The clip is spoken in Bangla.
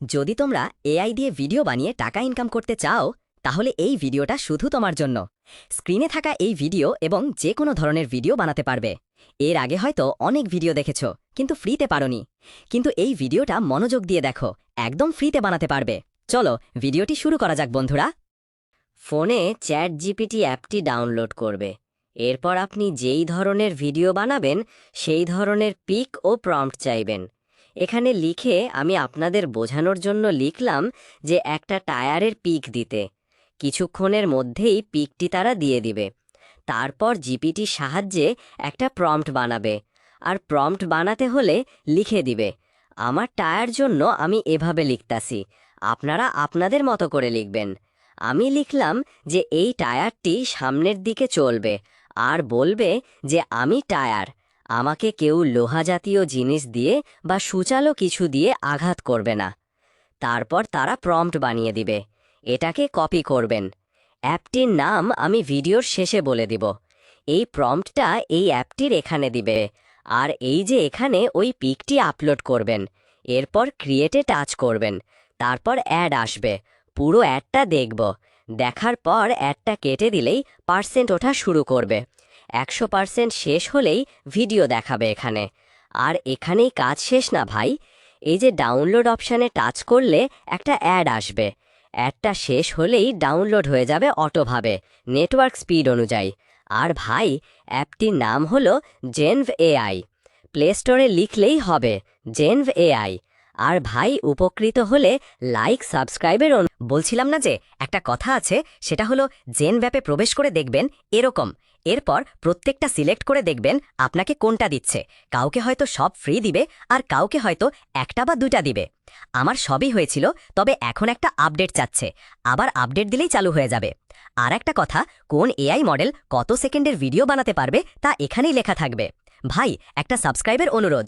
যদি তোমরা এআই দিয়ে ভিডিও বানিয়ে টাকা ইনকাম করতে চাও তাহলে এই ভিডিওটা শুধু তোমার জন্য। স্ক্রিনে থাকা এই ভিডিও এবং যে কোনো ধরনের ভিডিও বানাতে পারবে। এর আগে হয়তো অনেক ভিডিও দেখেছ কিন্তু ফ্রিতে পারোনি, কিন্তু এই ভিডিওটা মনোযোগ দিয়ে দেখো, একদম ফ্রিতে বানাতে পারবে। চলো ভিডিওটি শুরু করা যাক বন্ধুরা। ফোনে চ্যাট জিপিটি অ্যাপটি ডাউনলোড করবে। এরপর আপনি যেই ধরনের ভিডিও বানাবেন সেই ধরনের পিক ও প্রম্পট চাইবেন। এখানে লিখে আমি আপনাদের বোঝানোর জন্য লিখলাম যে একটা টায়ারের পিক দিতে। কিছুক্ষণের মধ্যেই পিকটি তারা দিয়ে দিবে। তারপর জিপিটির সাহায্যে একটা প্রম্পট বানাবে, আর প্রম্পট বানাতে হলে লিখে দিবে আমার টায়ার জন্য আমি এভাবে লিখতাছি, আপনারা আপনাদের মতো করে লিখবেন। আমি লিখলাম যে এই টায়ারটি সামনের দিকে চলবে, আর বলবে যে আমি টায়ার, আমাকে কেউ লোহা জাতীয় জিনিস দিয়ে বা সূচালো কিছু দিয়ে আঘাত করবে না। তারপর তারা প্রম্পট বানিয়ে দিবে। এটাকে কপি করবেন। অ্যাপটির নাম আমি ভিডিওর শেষে বলে দিব। এই প্রম্পটটা এই অ্যাপটির এখানে দিবে, আর এই যে এখানে ওই পিকটি আপলোড করবেন। এরপর ক্রিয়েটে টাচ করবেন। তারপর অ্যাড আসবে, পুরো অ্যাডটা দেখব। দেখার পর অ্যাডটা কেটে দিলেই পার্সেন্ট ওঠা শুরু করবে। 100% শেষ হলেই ভিডিও দেখাবে এখানে। আর এখানেই কাজ শেষ না ভাই, এই যে ডাউনলোড অপশানে টাচ করলে একটা অ্যাড আসবে। অ্যাডটা শেষ হলেই ডাউনলোড হয়ে যাবে অটোভাবে, নেটওয়ার্ক স্পিড অনুযায়ী। আর ভাই, অ্যাপটির নাম হলো জেনভ এআই। প্লে স্টোরে লিখলেই হবে জেনভ এআই। আর ভাই, উপকৃত হলে লাইক সাবস্ক্রাইবের বলছিলাম না যে একটা কথা আছে, সেটা হলো জেন অ্যাপে প্রবেশ করে দেখবেন এরকম। এরপর প্রত্যেকটা সিলেক্ট করে দেখবেন আপনাকে কোনটা দিচ্ছে। কাউকে হয়তো সব ফ্রি দিবে, আর কাউকে হয়তো একটা বা দুইটা দিবে। আমার সবই হয়েছিল, তবে এখন একটা আপডেট চাচ্ছে। আবার আপডেট দিলেই চালু হয়ে যাবে। আর একটা কথা, কোন এআই মডেল কত সেকেন্ডের ভিডিও বানাতে পারবে তা এখানেই লেখা থাকবে। ভাই, একটা সাবস্ক্রাইবের অনুরোধ।